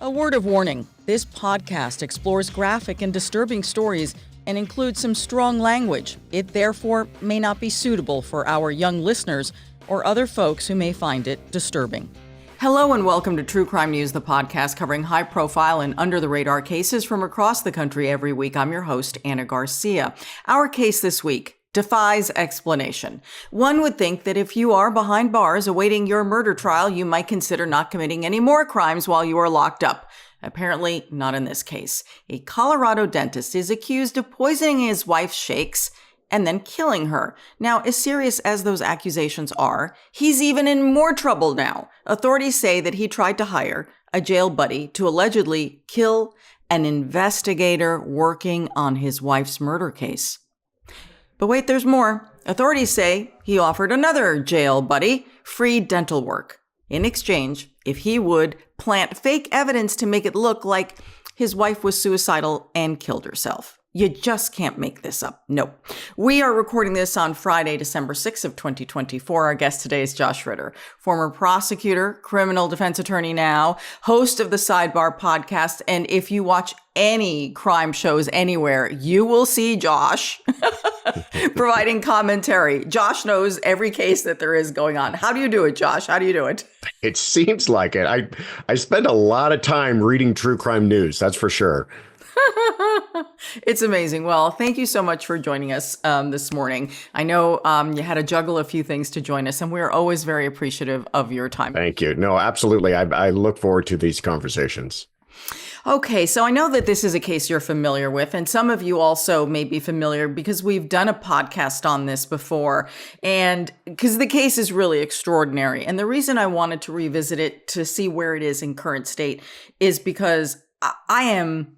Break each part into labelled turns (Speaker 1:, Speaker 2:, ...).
Speaker 1: A word of warning, this podcast explores graphic and disturbing stories and includes some strong language. It therefore may not be suitable for our young listeners or other folks who may find it disturbing. Hello and welcome to True Crime News, the podcast covering high-profile and under-the-radar cases from across the country every week. I'm your host, Ana Garcia. Our case this week defies explanation. One would think that if you are behind bars awaiting your murder trial, you might consider not committing any more crimes while you are locked up. Apparently, not in this case. A Colorado dentist is accused of poisoning his wife's shakes and then killing her. Now, as serious as those accusations are, he's even in more trouble now. Authorities say that he tried to hire a jail buddy to allegedly kill an investigator working on his wife's murder case. But wait, there's more. Authorities say he offered another jail buddy free dental work in exchange if he would plant fake evidence to make it look like his wife was suicidal and killed herself. You just can't make this up. No. We are recording this on Friday, December 6th of 2024. Our guest today is Josh Ritter, former prosecutor, criminal defense attorney now, host of the Sidebar podcast. And if you watch any crime shows anywhere, you will see Josh providing commentary. Josh knows every case that there is going on. How do you do it, Josh? How do you do it?
Speaker 2: It seems like it. I spend a lot of time reading true crime news. That's for sure.
Speaker 1: It's amazing. Well, thank you so much for joining us this morning. I know you had to juggle a few things to join us, and we're always very appreciative of your time.
Speaker 2: Thank you. No, absolutely. I look forward to these conversations.
Speaker 1: Okay, so I know that this is a case you're familiar with, and some of you also may be familiar because we've done a podcast on this before, and because the case is really extraordinary. And the reason I wanted to revisit it to see where it is in current state is because I'm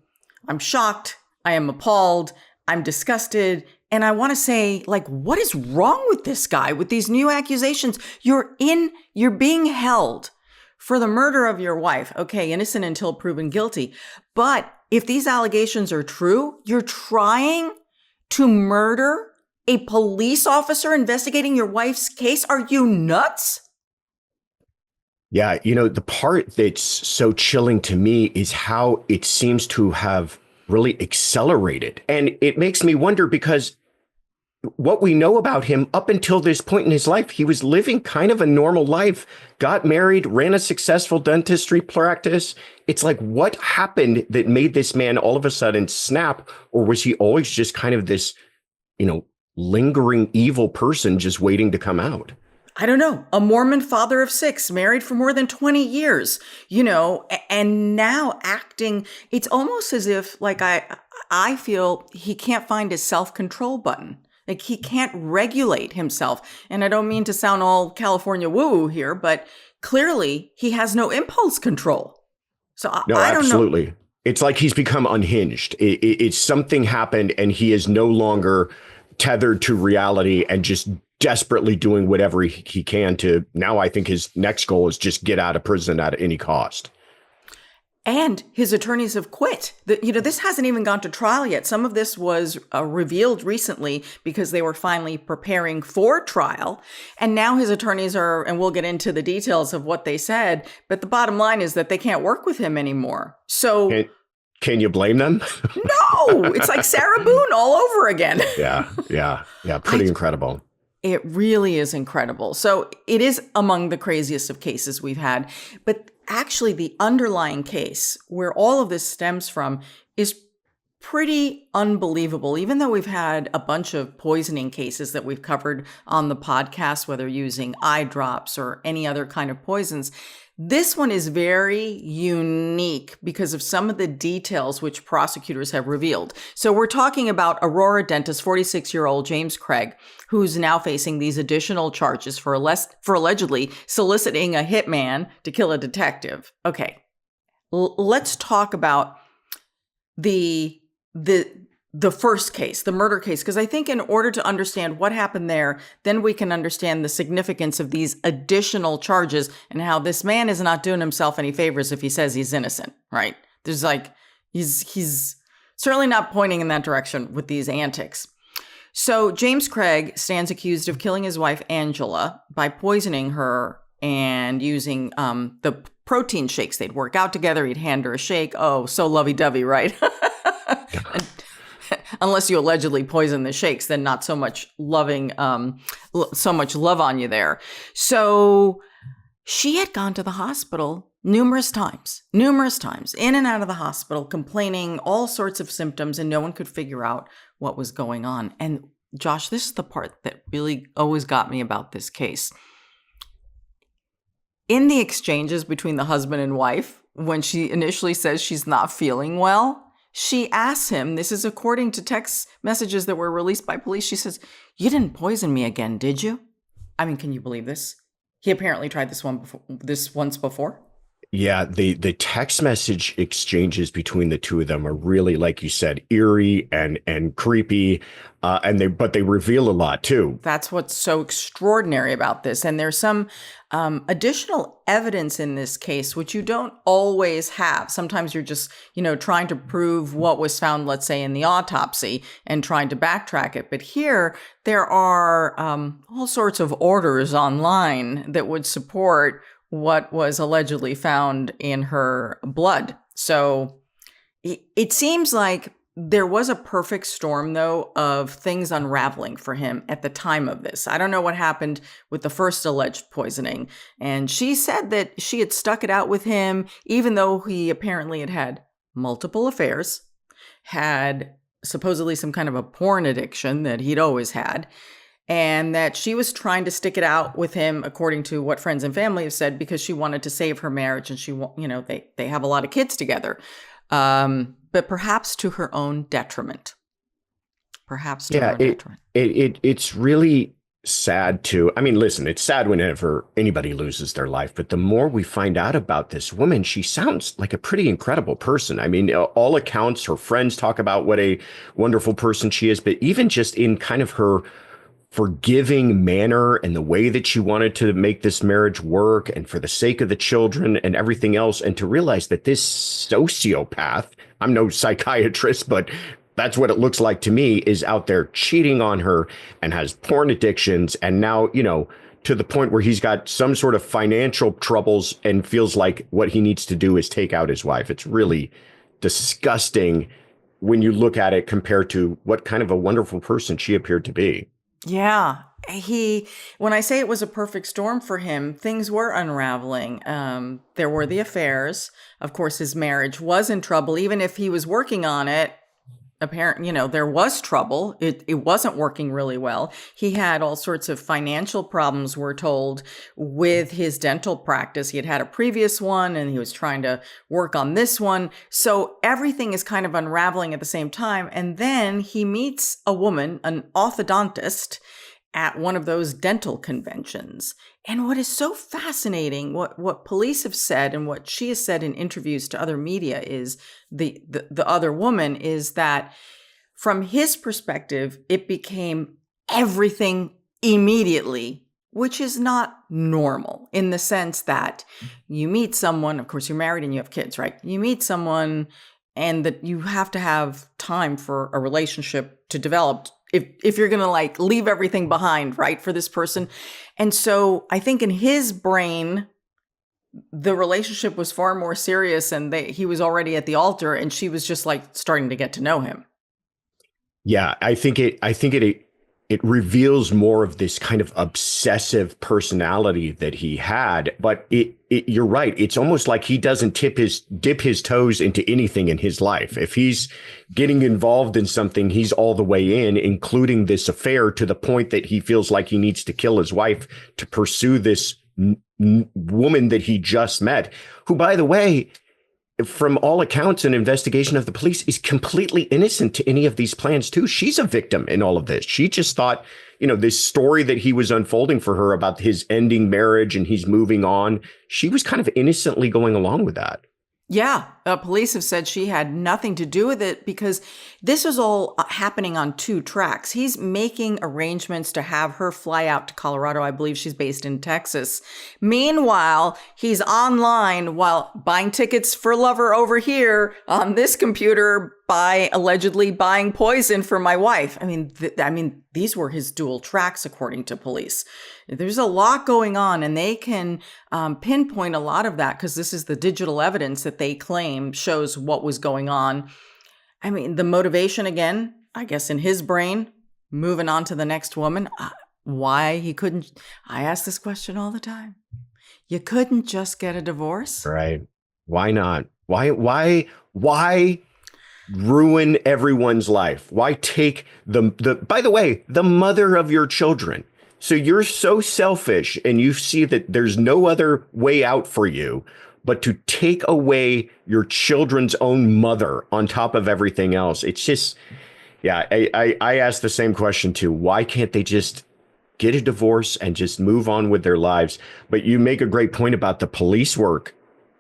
Speaker 1: shocked, I am appalled, I'm disgusted, and I want to say, what is wrong with this guy with these new accusations? You're being held for the murder of your wife. Okay, innocent until proven guilty. But if these allegations are true, you're trying to murder a police officer investigating your wife's case? Are you nuts?
Speaker 2: Yeah, the part that's so chilling to me is how it seems to have really accelerated. And it makes me wonder because what we know about him up until this point in his life, he was living kind of a normal life, got married, ran a successful dentistry practice. It's like, what happened that made this man all of a sudden snap? Or was he always just kind of this, lingering evil person just waiting to come out?
Speaker 1: I don't know, a Mormon father of 6, married for more than 20 years, and now acting, it's almost as if, I feel he can't find his self-control button. He can't regulate himself. And I don't mean to sound all California woo-woo here, but clearly he has no impulse control. So
Speaker 2: No,
Speaker 1: I don't
Speaker 2: absolutely.
Speaker 1: know.
Speaker 2: It's like he's become unhinged. It's something happened and he is no longer tethered to reality and just desperately doing whatever he can to. Now I think his next goal is just get out of prison at any cost.
Speaker 1: And his attorneys have quit. This hasn't even gone to trial yet. Some of this was revealed recently because they were finally preparing for trial. And now his attorneys are, and we'll get into the details of what they said, but the bottom line is that they can't work with him anymore. So
Speaker 2: can you blame them?
Speaker 1: No, it's like Sarah Boone all over again.
Speaker 2: Yeah. Pretty incredible.
Speaker 1: It really is incredible. So it is among the craziest of cases we've had. But actually, the underlying case where all of this stems from is pretty unbelievable. Even though we've had a bunch of poisoning cases that we've covered on the podcast, whether using eye drops or any other kind of poisons, this one is very unique because of some of the details which prosecutors have revealed. So we're talking about Aurora dentist, 46-year-old James Craig, who's now facing these additional charges for allegedly soliciting a hitman to kill a detective. Okay, let's talk about the first case, the murder case, because I think in order to understand what happened there, then we can understand the significance of these additional charges and how this man is not doing himself any favors if he says he's innocent, right? There's he's certainly not pointing in that direction with these antics. So James Craig stands accused of killing his wife, Angela, by poisoning her and using the protein shakes. They'd work out together. He'd hand her a shake. Oh, so lovey-dovey, right? Unless you allegedly poison the shakes, then not so much so much love on you there. So she had gone to the hospital numerous times, in and out of the hospital, complaining all sorts of symptoms, and no one could figure out what was going on. And Josh, this is the part that really always got me about this case. In the exchanges between the husband and wife, when she initially says she's not feeling well, she asks him, this is according to text messages that were released by police, she says, "You didn't poison me again, did you?" I mean, can you believe this? He apparently tried this once before.
Speaker 2: Yeah, the text message exchanges between the two of them are really, like you said, eerie and creepy, but they reveal a lot too.
Speaker 1: That's what's so extraordinary about this. And there's some additional evidence in this case, which you don't always have. Sometimes you're just, trying to prove what was found, let's say, in the autopsy and trying to backtrack it. But here, there are all sorts of orders online that would support what was allegedly found in her blood. So it seems like there was a perfect storm, though, of things unraveling for him at the time of this. I don't know what happened with the first alleged poisoning. And she said that she had stuck it out with him, even though he apparently had had multiple affairs, had supposedly some kind of a porn addiction that he'd always had, and that she was trying to stick it out with him, according to what friends and family have said, because she wanted to save her marriage, and they have a lot of kids together, but perhaps to her own detriment.
Speaker 2: It's really sad too. I mean, listen, it's sad whenever anybody loses their life, but the more we find out about this woman, she sounds like a pretty incredible person. I mean, all accounts, her friends talk about what a wonderful person she is, but even just in kind of her forgiving manner and the way that she wanted to make this marriage work and for the sake of the children and everything else. And to realize that this sociopath, I'm no psychiatrist, but that's what it looks like to me, is out there cheating on her and has porn addictions. And now, to the point where he's got some sort of financial troubles and feels like what he needs to do is take out his wife. It's really disgusting when you look at it compared to what kind of a wonderful person she appeared to be.
Speaker 1: Yeah. When I say it was a perfect storm for him, things were unraveling. There were the affairs. Of course, his marriage was in trouble. Even if he was working on it, there was trouble. It wasn't working really well. He had all sorts of financial problems, we're told, with his dental practice. He had had a previous one and he was trying to work on this one. So everything is kind of unraveling at the same time. And then he meets a woman, an orthodontist, at one of those dental conventions. And what is so fascinating, what police have said and what she has said in interviews to other media is the other woman, is that from his perspective, it became everything immediately, which is not normal in the sense that you meet someone, of course you're married and you have kids, right? You meet someone and that you have to have time for a relationship to develop if you're going to leave everything behind, right, for this person. And so I think in his brain, the relationship was far more serious and he was already at the altar and she was just starting to get to know him.
Speaker 2: Yeah, I think it reveals more of this kind of obsessive personality that he had. But you're right. It's almost like he doesn't dip his toes into anything in his life. If he's getting involved in something, he's all the way in, including this affair, to the point that he feels like he needs to kill his wife to pursue this woman that he just met, who, by the way, from all accounts and investigation of the police, is completely innocent to any of these plans too. She's a victim in all of this. She just thought, this story that he was unfolding for her about his ending marriage and he's moving on, she was kind of innocently going along with that.
Speaker 1: Yeah, police have said she had nothing to do with it because this was all happening on two tracks. He's making arrangements to have her fly out to Colorado. I believe she's based in Texas. Meanwhile, he's online while buying tickets for Lover over here on this computer by allegedly buying poison for my wife. I mean, these were his dual tracks, according to police. There's a lot going on, and they can pinpoint a lot of that because this is the digital evidence that they claim shows what was going on. I mean, the motivation, again, I guess in his brain, moving on to the next woman, why he couldn't. I ask this question all the time. You couldn't just get a divorce?
Speaker 2: Right. Why not? Why ruin everyone's life? Why take by the way, the mother of your children? So you're so selfish and you see that there's no other way out for you but to take away your children's own mother on top of everything else. It's just, yeah, I ask the same question too. Why can't they just get a divorce and just move on with their lives? But you make a great point about the police work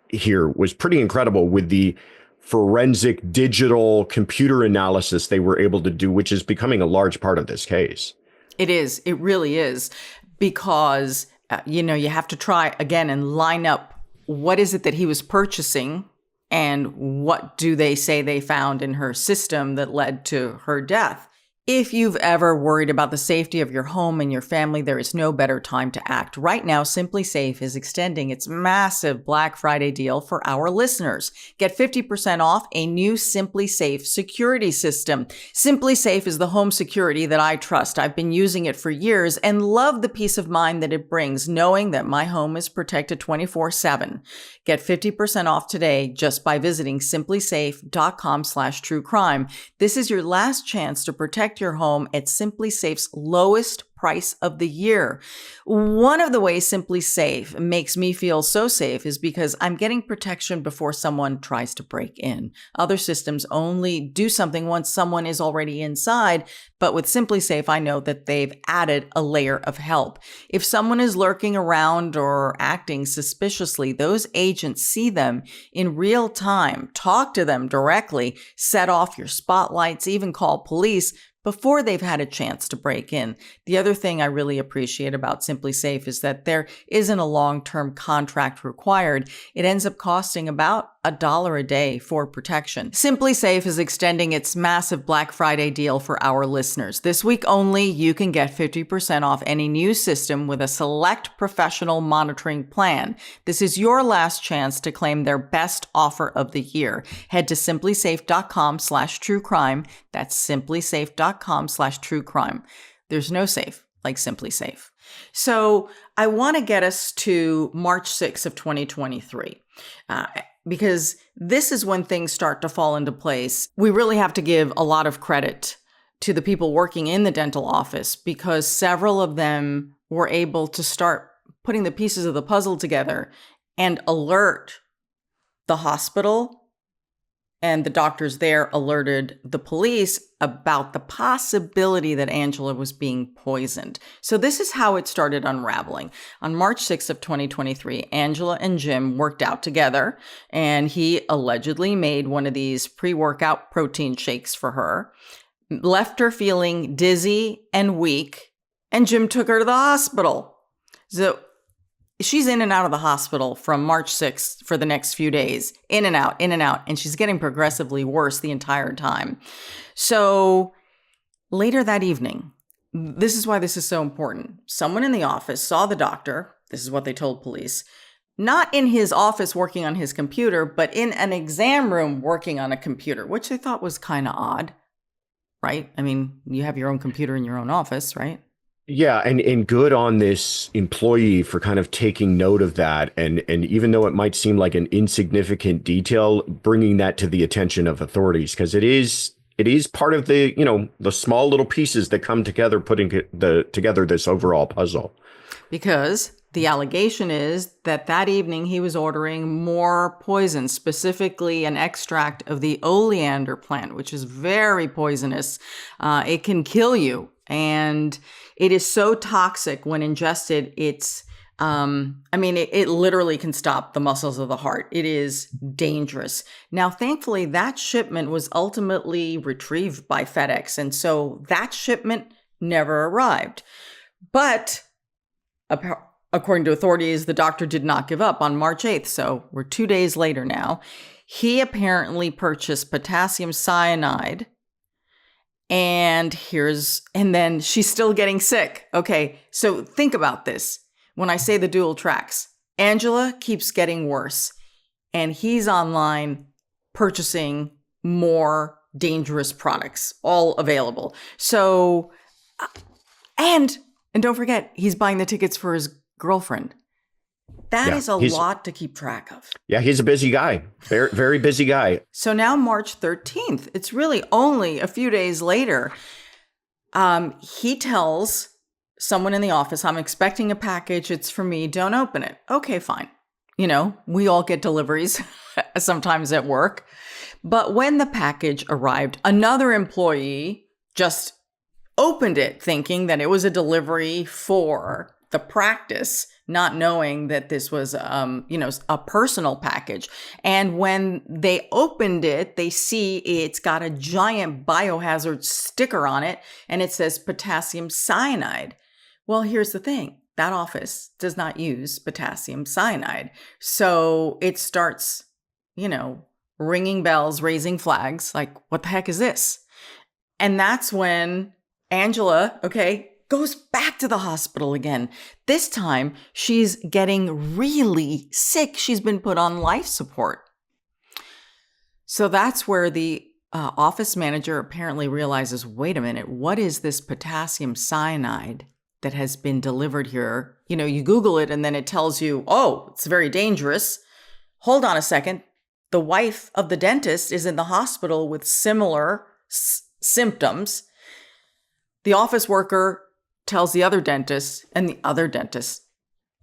Speaker 2: here was pretty incredible with the forensic digital computer analysis they were able to do, which is becoming a large part of this case.
Speaker 1: It is. It really is. Because, you have to try again and line up what is it that he was purchasing and what do they say they found in her system that led to her death. If you've ever worried about the safety of your home and your family, there is no better time to act. Right now, Simply Safe is extending its massive Black Friday deal for our listeners. Get 50% off a new Simply Safe security system. Simply Safe is the home security that I trust. I've been using it for years and love the peace of mind that it brings, knowing that my home is protected 24/7. Get 50% off today just by visiting simplysafe.com/truecrime. This is your last chance to protect your home at Simply Safe's lowest price of the year. One of the ways Simply Safe makes me feel so safe is because I'm getting protection before someone tries to break in. Other systems only do something once someone is already inside, but with Simply Safe, I know that they've added a layer of help. If someone is lurking around or acting suspiciously, those agents see them in real time, talk to them directly, set off your spotlights, even call police before they've had a chance to break in. The other thing I really appreciate about Simply Safe is that there isn't a long-term contract required. It ends up costing about $1 a day for protection. Simply Safe is extending its massive Black Friday deal for our listeners. This week only, you can get 50% off any new system with a select professional monitoring plan. This is your last chance to claim their best offer of the year. Head to simplysafe.com/truecrime. That's simplysafe.com/truecrime. There's no safe like Simply Safe. So I want to get us to March 6th of 2023. Because this is when things start to fall into place. We really have to give a lot of credit to the people working in the dental office because several of them were able to start putting the pieces of the puzzle together and alert the hospital, and the doctors there alerted the police about the possibility that Angela was being poisoned. So this is how it started unraveling. On March 6th of 2023, Angela and Jim worked out together, and he allegedly made one of these pre-workout protein shakes for her, left her feeling dizzy and weak, and Jim took her to the hospital. So she's in and out of the hospital from March 6th for the next few days, in and out, and she's getting progressively worse the entire time. So later that evening, this is why this is so important. Someone in the office saw the doctor, this is what they told police, not in his office working on his computer, but in an exam room working on a computer, which they thought was kind of odd, right? I mean, you have your own computer in your own office, right?
Speaker 2: Yeah, and good on this employee for kind of taking note of that. And even though it might seem like an insignificant detail, bringing that to the attention of authorities, because it is part of the, the small little pieces that come together, putting together this overall puzzle.
Speaker 1: Because the allegation is that evening he was ordering more poison, specifically an extract of the oleander plant, which is very poisonous. It can kill you. And it is so toxic when ingested. It literally can stop the muscles of the heart. It is dangerous. Now, thankfully, that shipment was ultimately retrieved by FedEx. And so that shipment never arrived. But according to authorities, the doctor did not give up on March 8th. So we're 2 days later now. He apparently purchased potassium cyanide And then she's still getting sick. Okay, so think about this. When I say the dual tracks, Angela keeps getting worse, and he's online purchasing more dangerous products, all available. So, and don't forget, he's buying the tickets for his girlfriend. That is a lot to keep track of.
Speaker 2: Yeah, he's a busy guy. Very, very busy guy.
Speaker 1: So now March 13th, it's really only a few days later, he tells someone in the office, I'm expecting a package. It's for me. Don't open it. Okay, fine. You know, we all get deliveries sometimes at work. But when the package arrived, another employee just opened it thinking that it was a delivery for the practice, not knowing that this was, a personal package. And when they opened it, they see it's got a giant biohazard sticker on it, and it says potassium cyanide. Well, here's the thing. That office does not use potassium cyanide. So it starts, ringing bells, raising flags, like, what the heck is this? And that's when Angela, goes back to the hospital again. This time, she's getting really sick. She's been put on life support. So that's where the office manager apparently realizes, wait a minute, what is this potassium cyanide that has been delivered here? You Google it and then it tells you, oh, it's very dangerous. Hold on a second. The wife of the dentist is in the hospital with similar symptoms. The office worker tells the other dentist, and the other dentist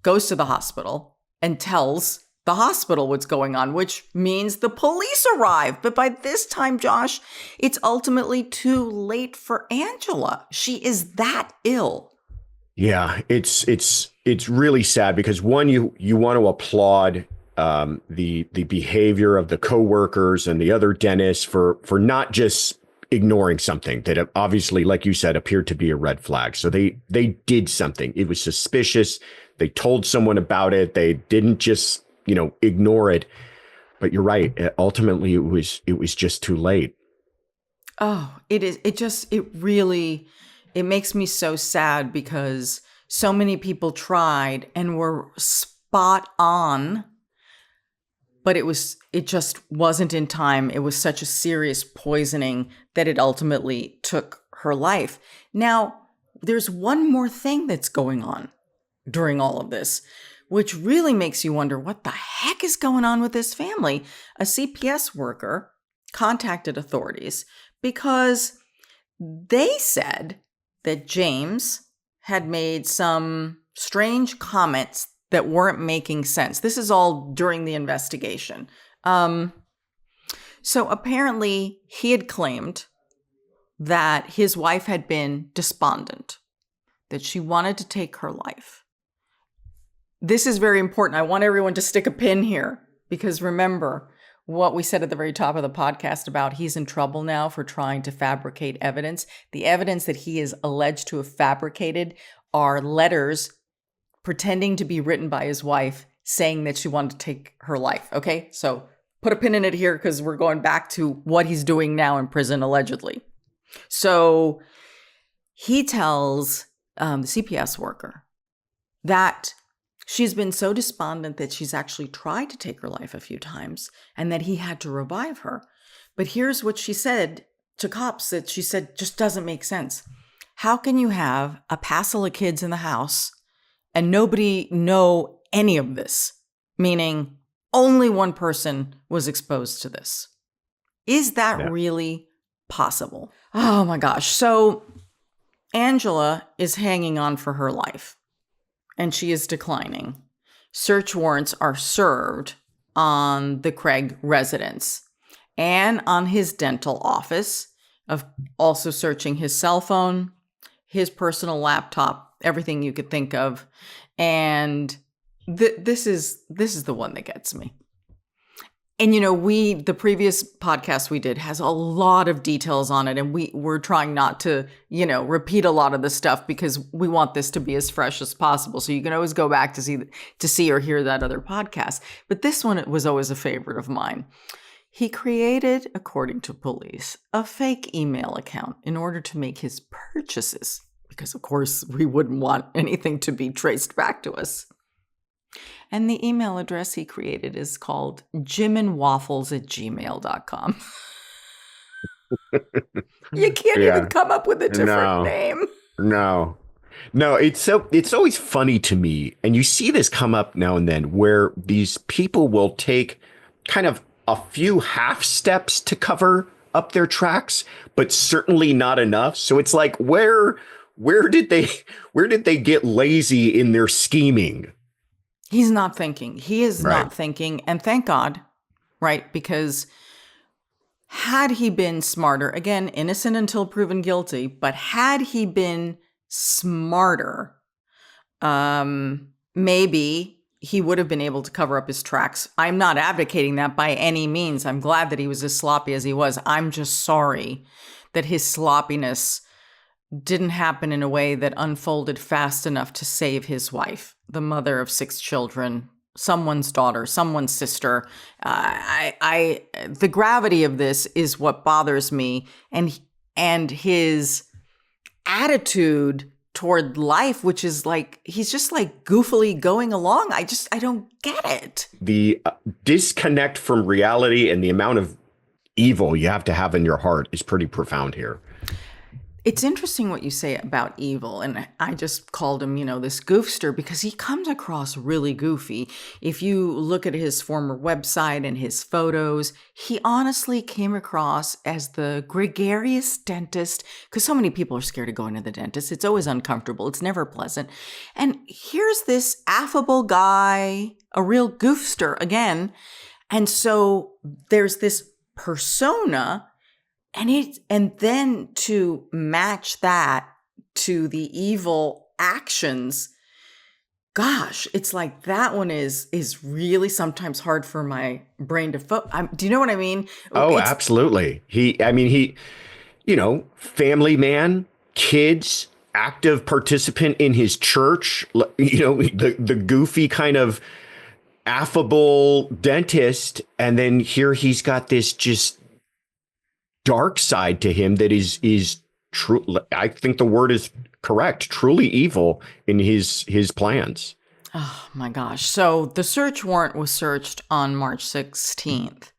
Speaker 1: goes to the hospital and tells the hospital what's going on, which means the police arrive. But by this time, Josh, it's ultimately too late for Angela. She is that ill.
Speaker 2: Yeah, it's really sad because one, you want to applaud the behavior of the coworkers and the other dentists for not just ignoring something that obviously, like you said, appeared to be a red flag. So they did something. It was suspicious. They told someone about it. They didn't just, ignore it. But you're right. Ultimately, it was just too late.
Speaker 1: Oh, it is. It makes me so sad because so many people tried and were spot on, but it just wasn't in time. It was such a serious poisoning that it ultimately took her life. Now, there's one more thing that's going on during all of this, which really makes you wonder what the heck is going on with this family. A CPS worker contacted authorities because they said that James had made some strange comments that weren't making sense. This is all during the investigation. So apparently he had claimed that his wife had been despondent, that she wanted to take her life. This is very important. I want everyone to stick a pin here because remember what we said at the very top of the podcast about he's in trouble now for trying to fabricate evidence. The evidence that he is alleged to have fabricated are letters pretending to be written by his wife saying that she wanted to take her life. Okay, so put a pin in it here because we're going back to what he's doing now in prison, allegedly. So he tells the CPS worker that she's been so despondent that she's actually tried to take her life a few times and that he had to revive her. But here's what she said to cops that she said just doesn't make sense. How can you have a passel of kids in the house and nobody know any of this? Meaning only one person was exposed to this. Is that really possible? Oh my gosh. So Angela is hanging on for her life and she is declining. Search warrants are served on the Craig residence and on his dental office, of also searching his cell phone, his personal laptop, everything you could think of. And this is the one that gets me. And, the previous podcast we did has a lot of details on it. And we're trying not to, repeat a lot of the stuff because we want this to be as fresh as possible. So you can always go back to see or hear that other podcast. But this one was always a favorite of mine. He created, according to police, a fake email account in order to make his purchases, because of course we wouldn't want anything to be traced back to us. And the email address he created is called jimandwaffles@gmail.com. You can't even come up with a different name.
Speaker 2: No, it's always funny to me. And you see this come up now and then where these people will take kind of a few half steps to cover up their tracks, but certainly not enough. So it's like, where did they get lazy in their scheming?
Speaker 1: He's not thinking. He is not thinking. And thank God, right? Because had he been smarter, again, innocent until proven guilty, but had he been smarter, maybe he would have been able to cover up his tracks. I'm not advocating that by any means. I'm glad that he was as sloppy as he was. I'm just sorry that his sloppiness didn't happen in a way that unfolded fast enough to save his wife, the mother of 6 children, someone's daughter, someone's sister. The gravity of this is what bothers me, and his attitude toward life, which is like he's just like goofily going along. I don't get it.
Speaker 2: The disconnect from reality and the amount of evil you have to have in your heart is pretty profound here.
Speaker 1: It's interesting what you say about evil, and I just called him, this goofster because he comes across really goofy. If you look at his former website and his photos, he honestly came across as the gregarious dentist, because so many people are scared of going to the dentist. It's always uncomfortable. It's never pleasant. And here's this affable guy, a real goofster again. And so there's this persona. And then to match that to the evil actions, gosh, it's like that one is really sometimes hard for my brain to focus. Do you know what I mean?
Speaker 2: Oh, absolutely. He, family man, kids, active participant in his church, the goofy kind of affable dentist. And then here he's got this just dark side to him that is true. I think the word is correct. Truly evil in his plans.
Speaker 1: Oh my gosh. So the search warrant was searched on March 16th.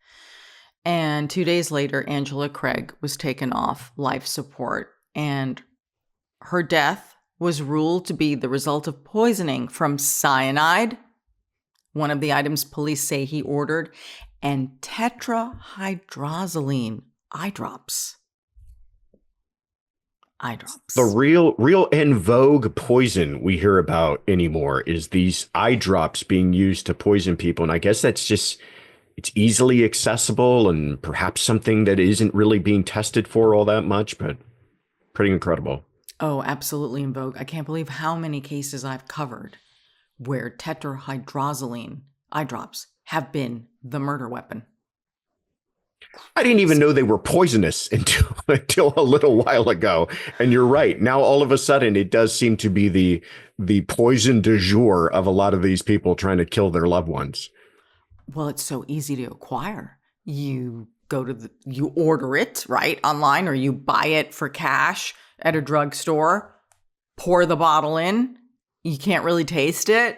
Speaker 1: And 2 days later, Angela Craig was taken off life support, and her death was ruled to be the result of poisoning from cyanide, one of the items police say he ordered, and tetrahydrozoline. Eye drops. The real en vogue poison we hear about anymore is these eye drops being used to poison people. And I guess it's easily accessible and perhaps something that isn't really being tested for all that much, but pretty incredible. Oh, absolutely in vogue. I can't believe how many cases I've covered where tetrahydrozoline eye drops have been the murder weapon.
Speaker 2: I didn't even know they were poisonous until a little while ago. And you're right. Now, all of a sudden, it does seem to be the poison du jour of a lot of these people trying to kill their loved ones.
Speaker 1: Well, it's so easy to acquire. You you order it, right, online, or you buy it for cash at a drugstore, pour the bottle in. You can't really taste it.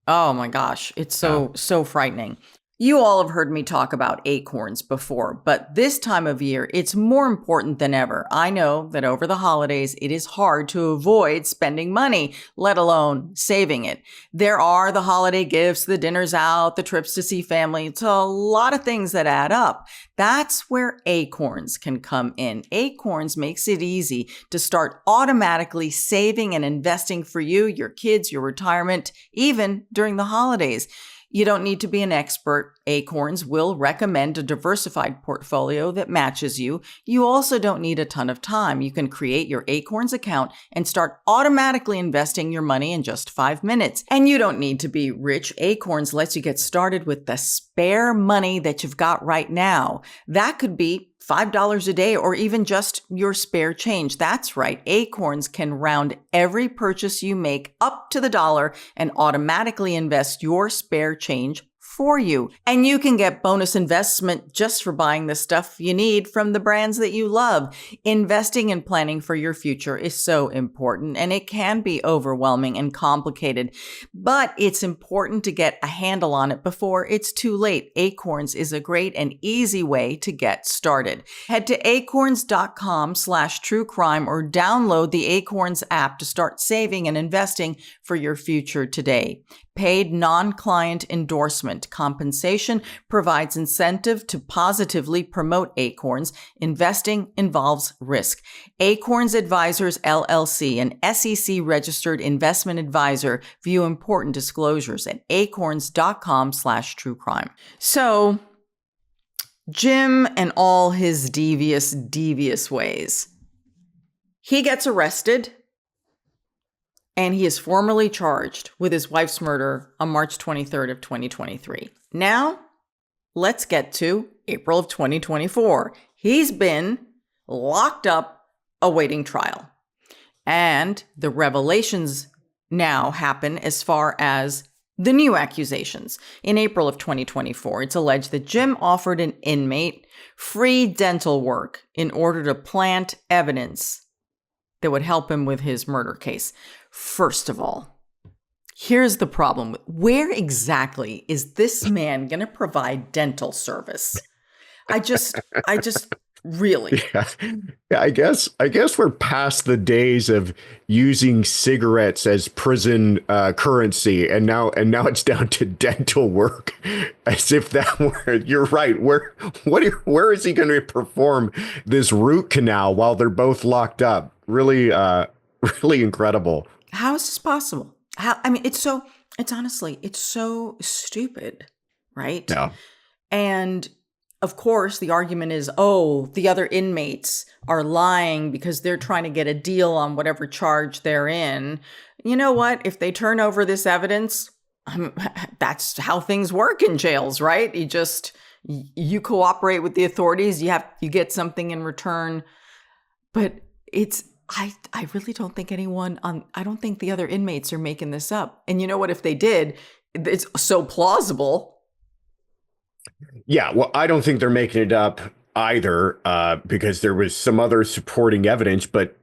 Speaker 1: Oh my gosh. It's so frightening. You all have heard me talk about acorns before, but this time of year, it's more important than ever. I know that over the holidays, it is hard to avoid spending money, let alone saving it. There are the holiday gifts, the dinners out, the trips to see family. It's a lot of things that add up. That's where Acorns can come in. Acorns makes it easy to start automatically saving and investing for you, your kids, your retirement, even during the holidays. You don't need to be an expert. Acorns will recommend a diversified portfolio that matches you. You also don't need a ton of time. You can create your Acorns account and start automatically investing your money in just 5 minutes. And you don't need to be rich. Acorns lets you get started with the spare money that you've got right now. That could be $5 a day or even just your spare change. That's right. Acorns can round every purchase you make up to the dollar and automatically invest your spare change for you. And you can get bonus investment just for buying the stuff you need from the brands that you love. Investing and planning for your future is so important, and it can be overwhelming and complicated, but it's important to get a handle on it before it's too late. Acorns is a great and easy way to get started. Head to acorns.com/truecrime or download the Acorns app to start saving and investing for your future today. Paid non-client endorsement compensation provides incentive to positively promote Acorns. Investing involves risk. Acorns Advisors LLC, an SEC-registered investment advisor, view important disclosures at acorns.com/truecrime. So, Jim and all his devious ways. He gets arrested, and he is formally charged with his wife's murder on March 23rd of 2023. Now, let's get to April of 2024. He's been locked up awaiting trial. And the revelations now happen as far as the new accusations. In April of 2024, it's alleged that Jim offered an inmate free dental work in order to plant evidence that would help him with his murder case. First of all, here's the problem. Where exactly is this man going to provide dental service? I just really.
Speaker 2: Yeah, I guess we're past the days of using cigarettes as prison currency, and now it's down to dental work, as if that were. You're right. Where is he going to perform this root canal while they're both locked up? Really, really incredible.
Speaker 1: How is this possible? It's honestly so stupid, right?
Speaker 2: Yeah.
Speaker 1: And of course, the argument is, oh, the other inmates are lying because they're trying to get a deal on whatever charge they're in. You know what? If they turn over this evidence, that's how things work in jails, right? You cooperate with the authorities, you get something in return. But I really don't think I don't think the other inmates are making this up. And you know what? If they did, it's so plausible.
Speaker 2: Yeah, well, I don't think they're making it up either, because there was some other supporting evidence. But,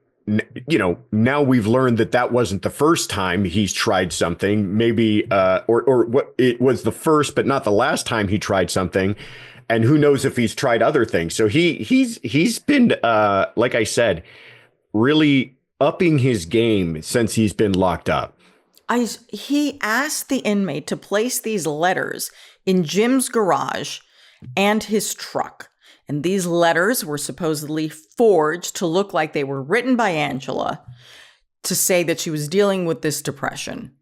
Speaker 2: now we've learned that wasn't the first time he's tried something. Maybe or what it was the first, but not the last time he tried something. And who knows if he's tried other things. So he's been, like I said, really upping his game since he's been locked up.
Speaker 1: He asked the inmate to place these letters in Jim's garage and his truck. And these letters were supposedly forged to look like they were written by Angela to say that she was dealing with this depression.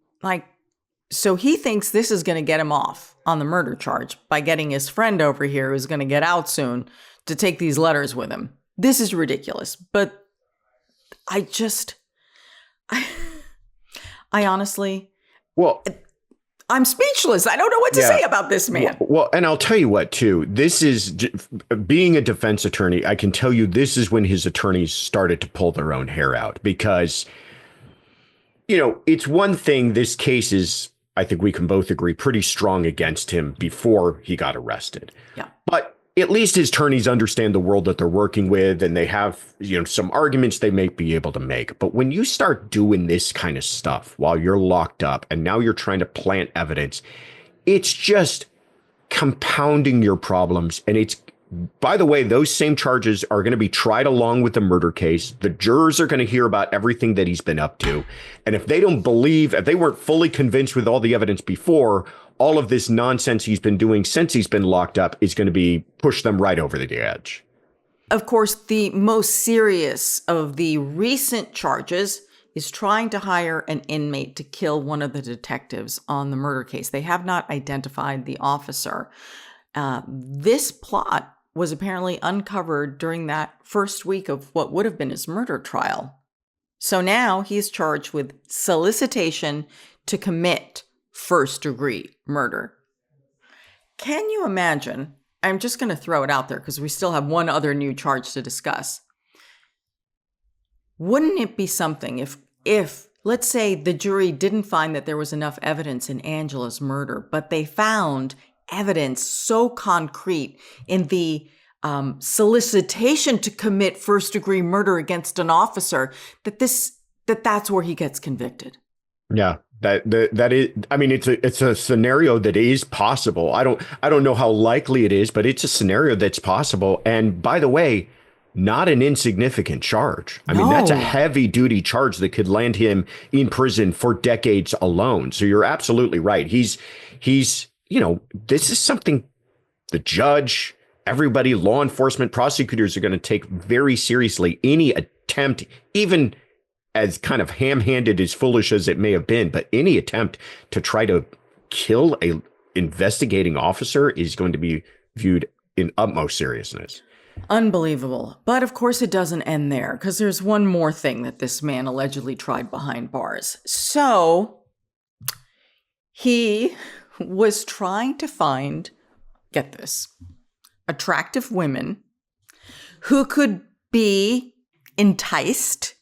Speaker 1: So he thinks this is going to get him off on the murder charge by getting his friend over here, who's going to get out soon, to take these letters with him. This is ridiculous. But I honestly, I'm speechless. I don't know what to say about this man.
Speaker 2: Well, and I'll tell you what, too. This is, being a defense attorney, I can tell you this is when his attorneys started to pull their own hair out, because, it's one thing. This case is, I think we can both agree, pretty strong against him before he got arrested.
Speaker 1: Yeah.
Speaker 2: But at least his attorneys understand the world that they're working with, and they have, some arguments they may be able to make. But when you start doing this kind of stuff while you're locked up and now you're trying to plant evidence, it's just compounding your problems. And it's, by the way, those same charges are going to be tried along with the murder case. The jurors are going to hear about everything that he's been up to. And if they weren't fully convinced with all the evidence before, all of this nonsense he's been doing since he's been locked up is going to push them right over the edge.
Speaker 1: Of course, the most serious of the recent charges is trying to hire an inmate to kill one of the detectives on the murder case. They have not identified the officer. This plot was apparently uncovered during that first week of what would have been his murder trial. So now he's charged with solicitation to commit first-degree murder. Can you imagine? I'm just going to throw it out there because we still have one other new charge to discuss. Wouldn't it be something if, let's say, the jury didn't find that there was enough evidence in Angela's murder, but they found evidence so concrete in the solicitation to commit first-degree murder against an officer that's where he gets convicted.
Speaker 2: Yeah, that is. I mean, it's a scenario that is possible. I don't know how likely it is, but it's a scenario that's possible. And by the way, not an insignificant charge. I mean, that's a heavy duty charge that could land him in prison for decades alone. So you're absolutely right. He's this is something the judge, everybody, law enforcement, prosecutors are going to take very seriously. Any attempt, even as kind of ham-handed, as foolish as it may have been, but any attempt to try to kill a investigating officer is going to be viewed in utmost seriousness.
Speaker 1: Unbelievable. But of course it doesn't end there, because there's one more thing that this man allegedly tried behind bars. So he was trying to find, get this, attractive women who could be enticed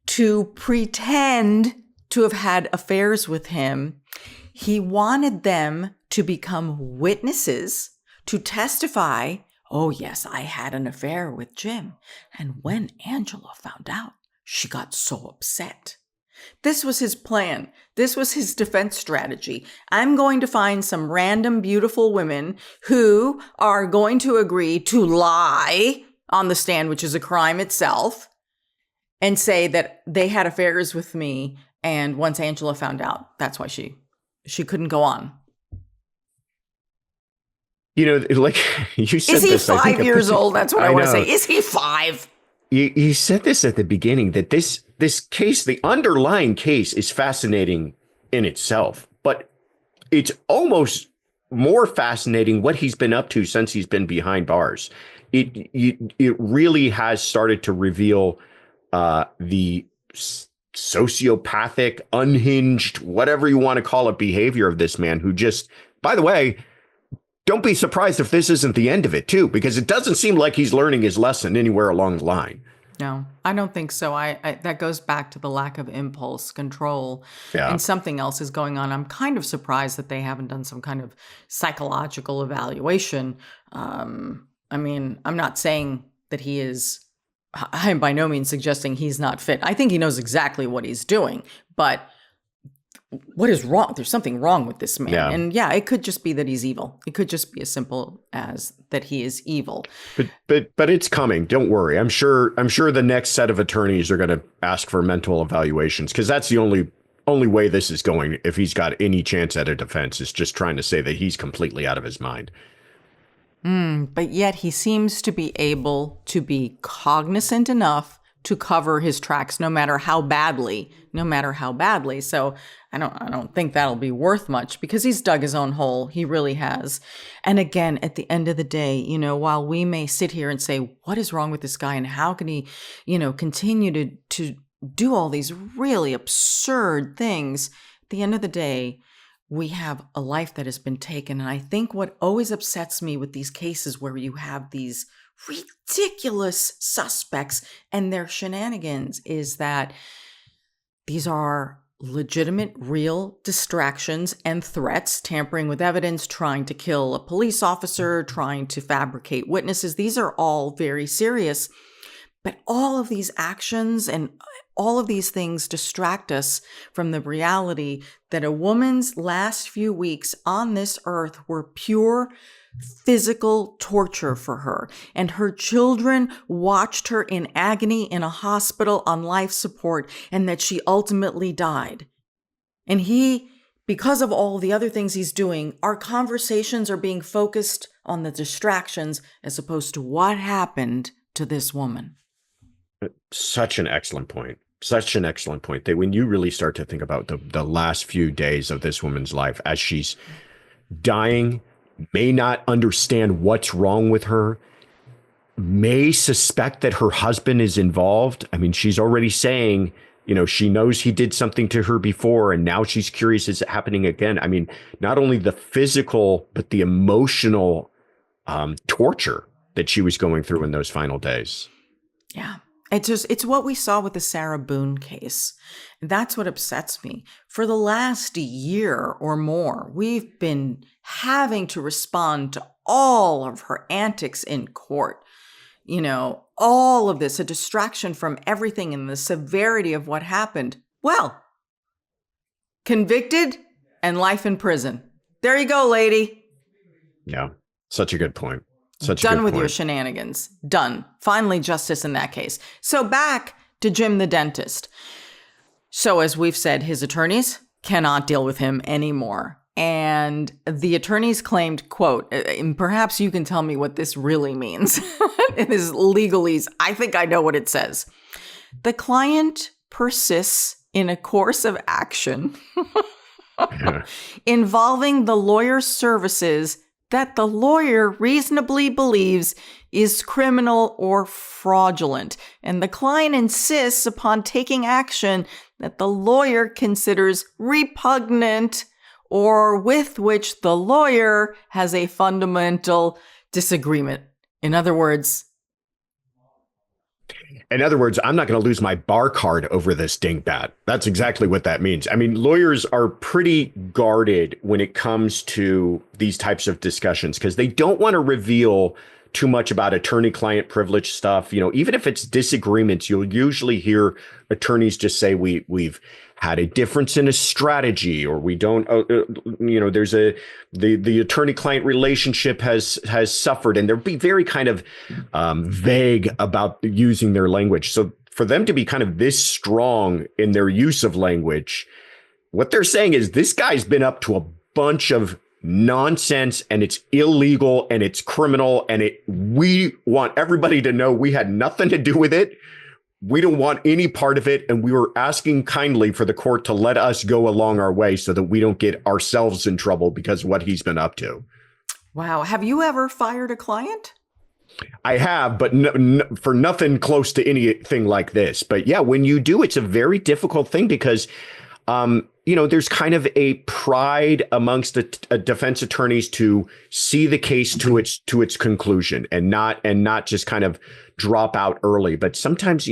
Speaker 1: to pretend to have had affairs with him. He wanted them to become witnesses to testify, oh yes, I had an affair with Jim. And when Angela found out, she got so upset. This was his plan. This was his defense strategy. I'm going to find some random beautiful women who are going to agree to lie on the stand, which is a crime itself, and say that they had affairs with me. And once Angela found out, that's why she couldn't go on.
Speaker 2: You know, like you said,
Speaker 1: is he
Speaker 2: this,
Speaker 1: 5 years old? That's what I want to say. Is he 5?
Speaker 2: You said this at the beginning, that this case, the underlying case, is fascinating in itself, but it's almost more fascinating what he's been up to since he's been behind bars. It really has started to reveal the sociopathic, unhinged, whatever you want to call it, behavior of this man, who just, by the way, don't be surprised if this isn't the end of it too, because it doesn't seem like he's learning his lesson anywhere along the line.
Speaker 1: No, I don't think so. I that goes back to the lack of impulse control.
Speaker 2: Yeah.
Speaker 1: And something else is going on. I'm kind of surprised that they haven't done some kind of psychological evaluation. I mean, I'm not saying that he is, I'm by no means suggesting he's not fit. I think he knows exactly what he's doing, but what is wrong? There's something wrong with this man. Yeah. And yeah, it could just be that he's evil. It could just be as simple as that he is evil.
Speaker 2: But it's coming. Don't worry. I'm sure the next set of attorneys are going to ask for mental evaluations, because that's the only way this is going. If he's got any chance at a defense, is just trying to say that he's completely out of his mind.
Speaker 1: But yet he seems to be able to be cognizant enough to cover his tracks, no matter how badly. So I don't think that'll be worth much, because he's dug his own hole. He really has. And again, at the end of the day, while we may sit here and say, what is wrong with this guy and how can he, continue to do all these really absurd things, at the end of the day, we have a life that has been taken. And I think what always upsets me with these cases where you have these ridiculous suspects and their shenanigans is that these are legitimate, real distractions and threats, tampering with evidence, trying to kill a police officer, trying to fabricate witnesses. These are all very serious. But all of these actions and all of these things distract us from the reality that a woman's last few weeks on this earth were pure physical torture for her. And her children watched her in agony in a hospital on life support, and that she ultimately died. And because of all the other things he's doing, our conversations are being focused on the distractions as opposed to what happened to this woman.
Speaker 2: Such an excellent point. That when you really start to think about the last few days of this woman's life as she's dying, may not understand what's wrong with her, may suspect that her husband is involved. I mean, she's already saying, she knows he did something to her before, and now she's curious, is it happening again? I mean, not only the physical, but the emotional torture that she was going through in those final days.
Speaker 1: Yeah. It's what we saw with the Sarah Boone case. That's what upsets me. For the last year or more, we've been having to respond to all of her antics in court. All of this, a distraction from everything and the severity of what happened. Well, convicted and life in prison. There you go, lady.
Speaker 2: Yeah, such a good point.
Speaker 1: Done with your shenanigans. Done. Finally, justice in that case. So back to Jim the dentist. So as we've said, his attorneys cannot deal with him anymore. And the attorneys claimed, quote, and perhaps you can tell me what this really means. In this legalese, I think I know what it says. The client persists in a course of action involving the lawyer's services that the lawyer reasonably believes is criminal or fraudulent. And the client insists upon taking action that the lawyer considers repugnant or with which the lawyer has a fundamental disagreement. In other words,
Speaker 2: I'm not going to lose my bar card over this dingbat. That's exactly what that means. I mean, lawyers are pretty guarded when it comes to these types of discussions because they don't want to reveal too much about attorney-client privilege stuff. Even if it's disagreements, you'll usually hear attorneys just say we've had a difference in a strategy, or we don't. There's the attorney-client relationship has suffered, and they'll be very kind of vague about using their language. So for them to be kind of this strong in their use of language, what they're saying is this guy's been up to a bunch of nonsense and it's illegal and it's criminal and we want everybody to know we had nothing to do with it. We don't want any part of it. And we were asking kindly for the court to let us go along our way so that we don't get ourselves in trouble because of what he's been up to.
Speaker 1: Wow. Have you ever fired a client?
Speaker 2: I have, but for nothing close to anything like this. But yeah, when you do, it's a very difficult thing because there's kind of a pride amongst the defense attorneys to see the case to its conclusion and not just kind of drop out early. But sometimes,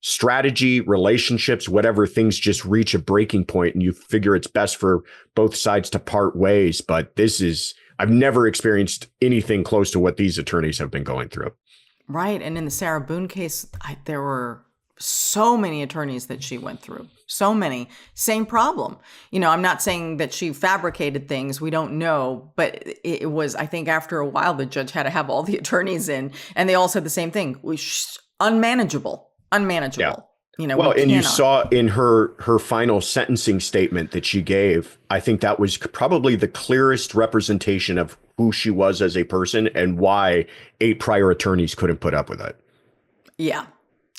Speaker 2: strategy, relationships, whatever, things just reach a breaking point and you figure it's best for both sides to part ways. But I've never experienced anything close to what these attorneys have been going through.
Speaker 1: Right. And in the Sarah Boone case, there were so many attorneys that she went through. So many. Same problem. I'm not saying that she fabricated things. We don't know. But it was, I think after a while, the judge had to have all the attorneys in. And they all said the same thing. Unmanageable.
Speaker 2: Yeah.
Speaker 1: And
Speaker 2: you saw in her final sentencing statement that she gave, I think that was probably the clearest representation of who she was as a person and why 8 prior attorneys couldn't put up with it.
Speaker 1: Yeah.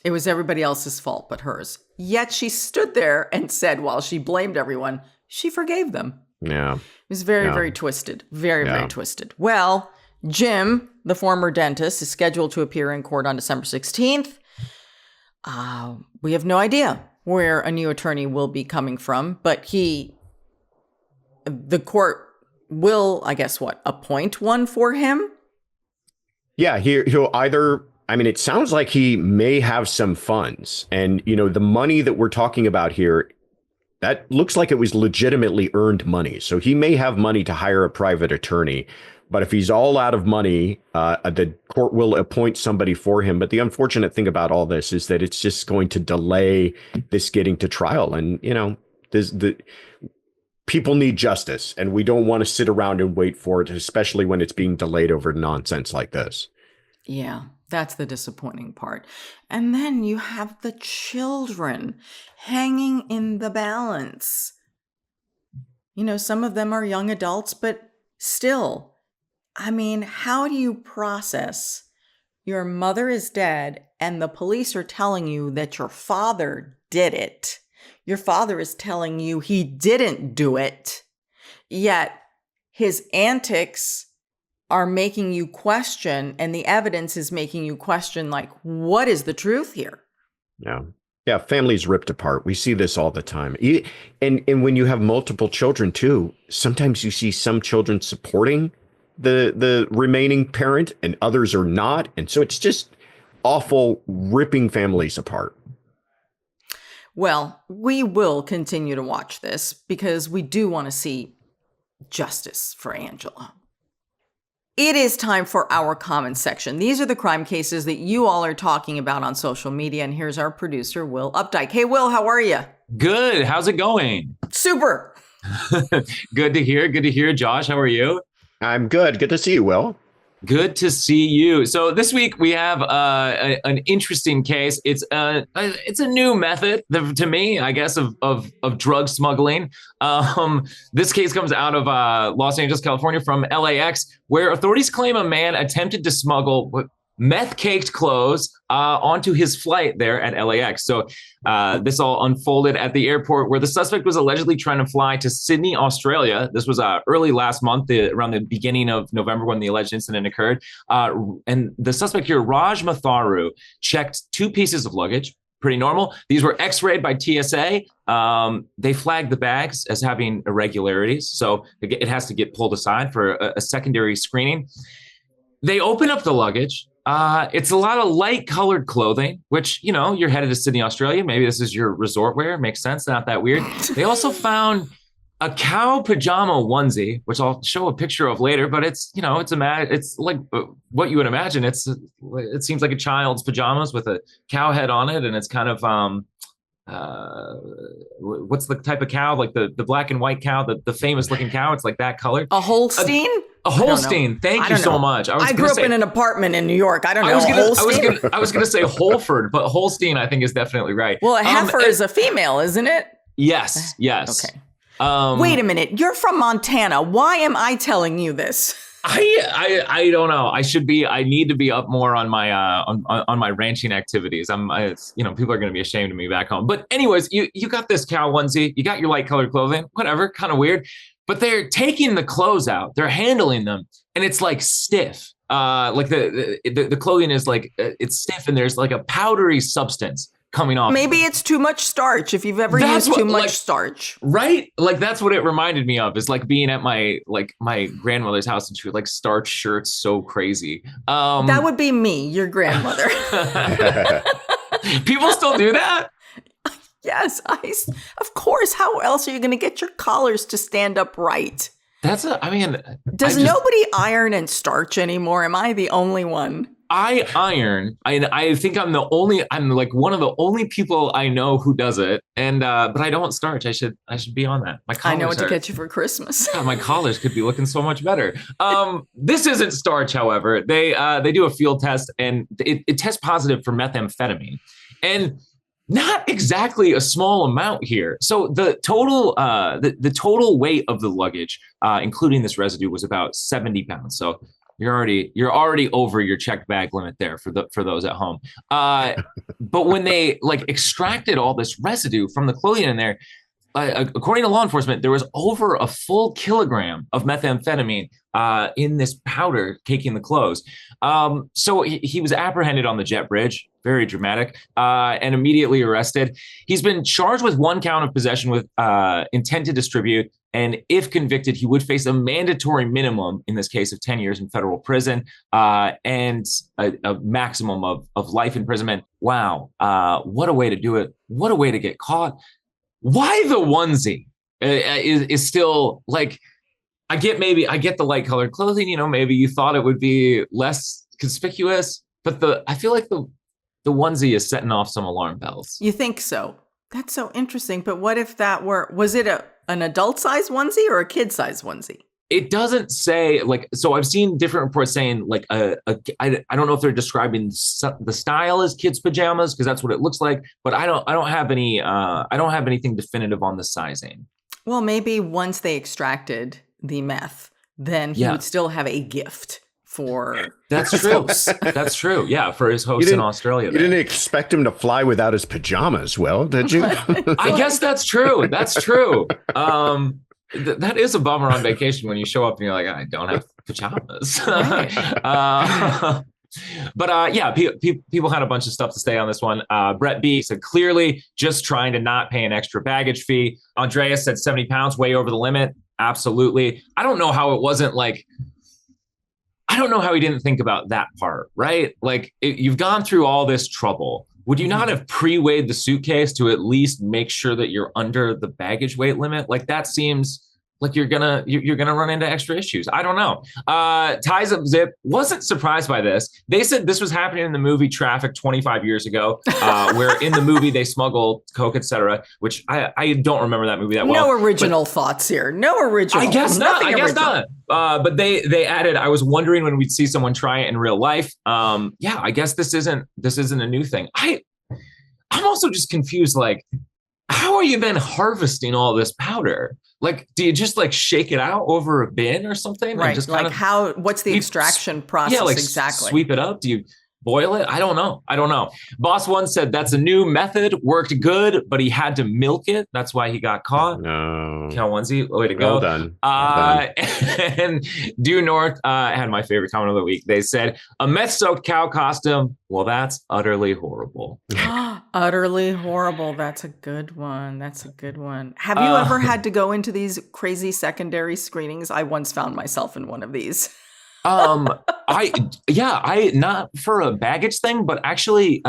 Speaker 1: It was everybody else's fault but hers. Yet she stood there and said, while she blamed everyone, she forgave them.
Speaker 2: Yeah.
Speaker 1: It was very, very twisted. Very twisted. Well, Jim, the former dentist, is scheduled to appear in court on December 16th. We have no idea where a new attorney will be coming from, but the court will, I guess, appoint one for him?
Speaker 2: Yeah, he'll either, it sounds like he may have some funds. And, the money that we're talking about here, that looks like it was legitimately earned money. So he may have money to hire a private attorney. But if he's all out of money, the court will appoint somebody for him. But the unfortunate thing about all this is that it's just going to delay this getting to trial. And, people need justice, and we don't want to sit around and wait for it, especially when it's being delayed over nonsense like this.
Speaker 1: Yeah, that's the disappointing part. And then you have the children hanging in the balance. Some of them are young adults, but still. How do you process your mother is dead and the police are telling you that your father did it? Your father is telling you he didn't do it, yet his antics are making you question, and the evidence is making you question, what is the truth here?
Speaker 2: Yeah. Yeah, families ripped apart. We see this all the time. And when you have multiple children, too, sometimes you see some children supporting the remaining parent and others are not. And so it's just awful, ripping families apart.
Speaker 1: Well, we will continue to watch this because we do want to see justice for Angela. It is time for our comment section. These are the crime cases that you all are talking about on social media. And here's our producer, Will Updike. Hey, Will, how are you?
Speaker 3: Good. How's it going?
Speaker 1: Super.
Speaker 3: Good to hear. Good to hear. Josh, how are you?
Speaker 2: I'm good. Good to see you, Will.
Speaker 3: Good to see you. So this week we have an interesting case. It's a new method to me, I guess, of drug smuggling. This case comes out of Los Angeles, California, from LAX, where authorities claim a man attempted to smuggle meth-caked clothes onto his flight there at LAX. So this all unfolded at the airport where the suspect was allegedly trying to fly to Sydney, Australia. This was early last month, around the beginning of November when the alleged incident occurred. And the suspect here, Raj Matharu, checked 2 pieces of luggage. Pretty normal. These were x-rayed by TSA. They flagged the bags as having irregularities. So it has to get pulled aside for a secondary screening. They open up the luggage. It's a lot of light colored clothing, which, you know, you're headed to Sydney, Australia. Maybe this is your resort wear. Makes sense. Not that weird. They also found a cow pajama onesie, which I'll show a picture of later, but it's, you know, it's like what you would imagine. It seems like a child's pajamas with a cow head on it. And it's kind of, what's the type of cow? Like the black and white cow, the famous looking cow. It's like that color.
Speaker 1: A Holstein?
Speaker 3: A Holstein. Thank you so much.
Speaker 1: I grew up in an apartment in New York. I don't know.
Speaker 3: I was gonna say Holford, but Holstein I think is definitely right.
Speaker 1: Well, a heifer is a female, isn't it?
Speaker 3: Yes. Yes.
Speaker 1: Okay. Wait a minute. You're from Montana. Why am I telling you this?
Speaker 3: I don't know. I need to be up more on my on my ranching activities. You know, people are going to be ashamed of me back home. But anyways, you got this cow onesie, you got your light colored clothing, whatever, kind of weird. But they're taking the clothes out, they're handling them, and it's like stiff. Like the clothing is like it's stiff, and there's like a powdery substance coming off.
Speaker 1: Maybe it's too much starch. If you've ever used too much starch,
Speaker 3: right? Like that's what it reminded me of. Is like being at my grandmother's house, and she would like starch shirts so crazy.
Speaker 1: That would be me, your grandmother.
Speaker 3: People still do that?
Speaker 1: Yes, of course. How else are you going to get your collars to stand up right?
Speaker 3: Does
Speaker 1: nobody iron and starch anymore? Am I the only one?
Speaker 3: I iron. I think I'm like one of the only people I know who does it. And but I don't starch. I should be on that.
Speaker 1: I know what to get you for Christmas.
Speaker 3: God, my collars could be looking so much better. This isn't starch, however. They do a field test and it tests positive for methamphetamine. And not exactly a small amount here. So the total the total weight of the luggage, including this residue, was about 70 pounds. So you're already over your checked bag limit there for those at home. But when they like extracted all this residue from the clothing in there, according to law enforcement, there was over a full kilogram of methamphetamine in this powder taking the clothes. So he was apprehended on the jet bridge, very dramatic, and immediately arrested. He's been charged with 1 count of possession with intent to distribute. And if convicted, he would face a mandatory minimum, in this case, of 10 years in federal prison and a maximum of life imprisonment. Wow. What a way to do it. What a way to get caught. Why the onesie is still like, I get the light colored clothing, you know, maybe you thought it would be less conspicuous, but I feel like the onesie is setting off some alarm bells.
Speaker 1: You think so? That's so interesting. But what if was it an adult size onesie or a kid size onesie?
Speaker 3: It doesn't say, like, so I've seen different reports saying like I don't know if they're describing the style as kids pajamas, because that's what it looks like, but I don't have anything definitive on the sizing.
Speaker 1: Well, maybe once they extracted the meth, then he would still have a gift for
Speaker 3: That's true. That's true. Yeah, for his host in Australia.
Speaker 2: You didn't expect him to fly without his pajamas, Will, did you?
Speaker 3: I guess that's true. That's true. That is a bummer on vacation when you show up and you're like, I don't have pajamas. Right. But yeah, people had a bunch of stuff to say on this one. Brett B said, clearly just trying to not pay an extra baggage fee. Andreas said 70 pounds, way over the limit. Absolutely. I don't know how it wasn't like I don't know how he didn't think about that part, right? Like you've gone through all this trouble. Would you not have pre-weighed the suitcase to at least make sure that you're under the baggage weight limit? Like that seems like you're gonna run into extra issues. I don't know. Ties Up Zip wasn't surprised by this. They said this was happening in the movie Traffic 25 years ago, where in the movie they smuggled coke, etc. Which I don't remember that movie that well.
Speaker 1: No original thoughts here. No original.
Speaker 3: I guess not.
Speaker 1: Nothing
Speaker 3: I guess
Speaker 1: original.
Speaker 3: not. But they added. I was wondering when we'd see someone try it in real life. Yeah, I guess this isn't a new thing. I'm also just confused. Like, how are you then harvesting all this powder? Like, do you just like shake it out over a bin or something?
Speaker 1: Right.
Speaker 3: Just
Speaker 1: like what's the extraction process?
Speaker 3: Yeah, like
Speaker 1: exactly.
Speaker 3: Sweep it up. Do you boil it? I don't know. Boss One said that's a new method, worked good, but he had to milk it. That's why he got caught.
Speaker 2: No.
Speaker 3: Cal Onesie, way to go.
Speaker 2: Well done. Well done.
Speaker 3: And Due North had my favorite comment of the week. They said, a meth-soaked cow costume. Well, that's utterly horrible.
Speaker 1: Utterly horrible. That's a good one. Have you ever had to go into these crazy secondary screenings? I once found myself in one of these.
Speaker 3: I not for a baggage thing, but actually,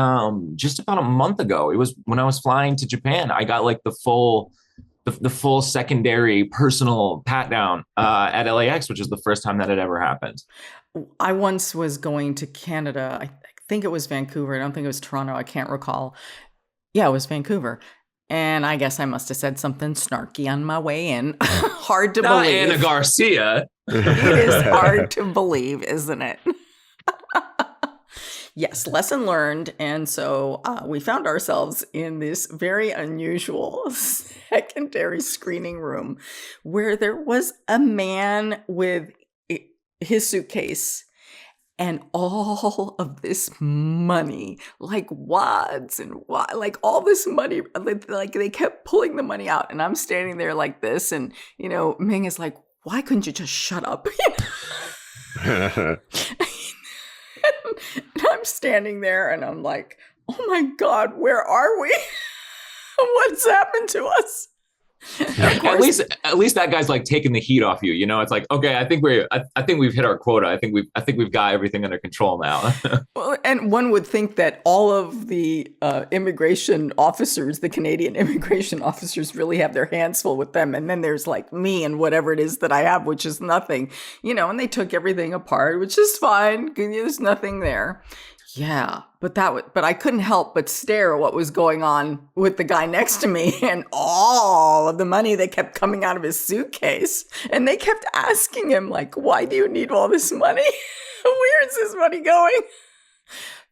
Speaker 3: just about a month ago, it was when I was flying to Japan. I got like the full secondary personal pat down at LAX, which is the first time that had ever happened.
Speaker 1: I once was going to Canada. I think it was Vancouver. I don't think it was Toronto. I can't recall. Yeah, it was Vancouver. And I guess I must have said something snarky on my way in. Hard to believe.
Speaker 3: Ana Garcia.
Speaker 1: It is hard to believe, isn't it? Yes, lesson learned. And so we found ourselves in this very unusual secondary screening room where there was a man with his suitcase and all of this money, like wads and like all this money, like they kept pulling the money out. And I'm standing there like this. And, Ming is like, why couldn't you just shut up? And I'm standing there and I'm like, oh my God, where are we? What's happened to us?
Speaker 3: At least that guy's like taking the heat off you. It's like, okay, I think we've hit our quota. I think we've got everything under control now.
Speaker 1: Well, and one would think that all of the immigration officers, the Canadian immigration officers, really have their hands full with them. And then there's like me and whatever it is that I have, which is nothing, and they took everything apart, which is fine. There's nothing there. Yeah, but I couldn't help but stare at what was going on with the guy next to me and all of the money that kept coming out of his suitcase. And they kept asking him, like, why do you need all this money? Where is this money going?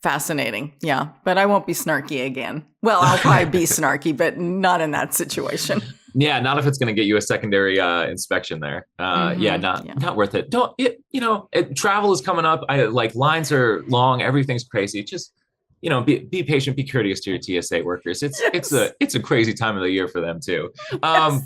Speaker 1: Fascinating. Yeah, but I won't be snarky again. Well, I'll probably be snarky, but not in that situation.
Speaker 3: Yeah, not if it's going to get you a secondary inspection there. Not worth it. Travel is coming up. Lines are long. Everything's crazy. Just, be patient, be courteous to your TSA workers. It's a crazy time of the year for them too. Yes.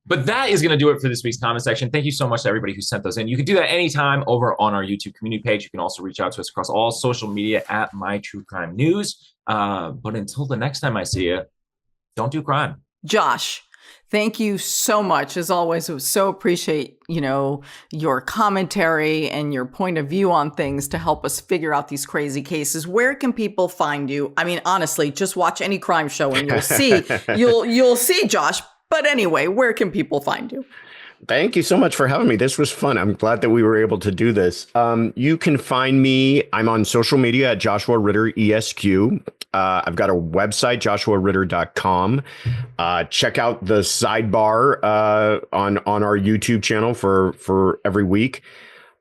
Speaker 3: But that is going to do it for this week's comment section. Thank you so much to everybody who sent those in. You can do that anytime over on our YouTube community page. You can also reach out to us across all social media at My True Crime News. But until the next time I see you, don't do crime.
Speaker 1: Josh, thank you so much. As always, I so appreciate, your commentary and your point of view on things to help us figure out these crazy cases. Where can people find you? I mean, honestly, just watch any crime show and you'll see, you'll see Josh. But anyway, where can people find you?
Speaker 2: Thank you so much for having me. This was fun. I'm glad that we were able to do this. You can find me. I'm on social media at Joshua Ritter ESQ. I've got a website, joshuaritter.com. Check out the sidebar on our YouTube channel for every week.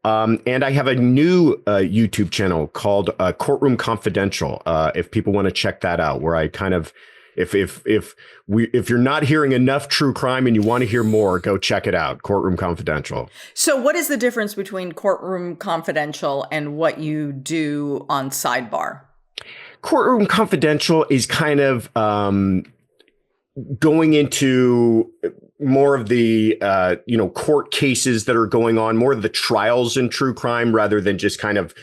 Speaker 2: And I have a new YouTube channel called Courtroom Confidential. If people want to check that out, where I kind of if you're not hearing enough true crime and you want to hear more, go check it out. Courtroom Confidential.
Speaker 1: So what is the difference between Courtroom Confidential and what you do on Sidebar?
Speaker 2: Courtroom Confidential is kind of going into more of the court cases that are going on, more of the trials in true crime, rather than just kind of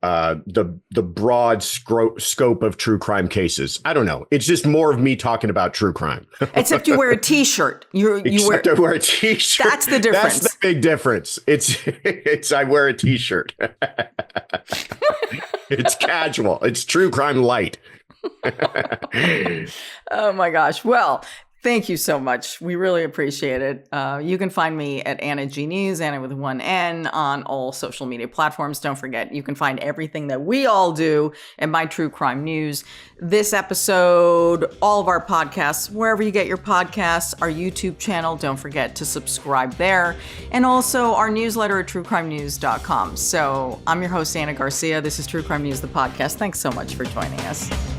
Speaker 2: the broad scope of true crime cases. I don't know. It's just more of me talking about true crime.
Speaker 1: Except you wear a T-shirt.
Speaker 2: I wear a T-shirt.
Speaker 1: That's the difference.
Speaker 2: That's the big difference. It's I wear a T-shirt. It's casual. It's true crime light.
Speaker 1: Oh my gosh. Well, thank you so much. We really appreciate it. You can find me at Ana G News, Ana with one N, on all social media platforms. Don't forget, you can find everything that we all do at My True Crime News. This episode, all of our podcasts, wherever you get your podcasts, our YouTube channel, don't forget to subscribe there, and also our newsletter at truecrimenews.com. So I'm your host, Ana Garcia. This is True Crime News, the podcast. Thanks so much for joining us.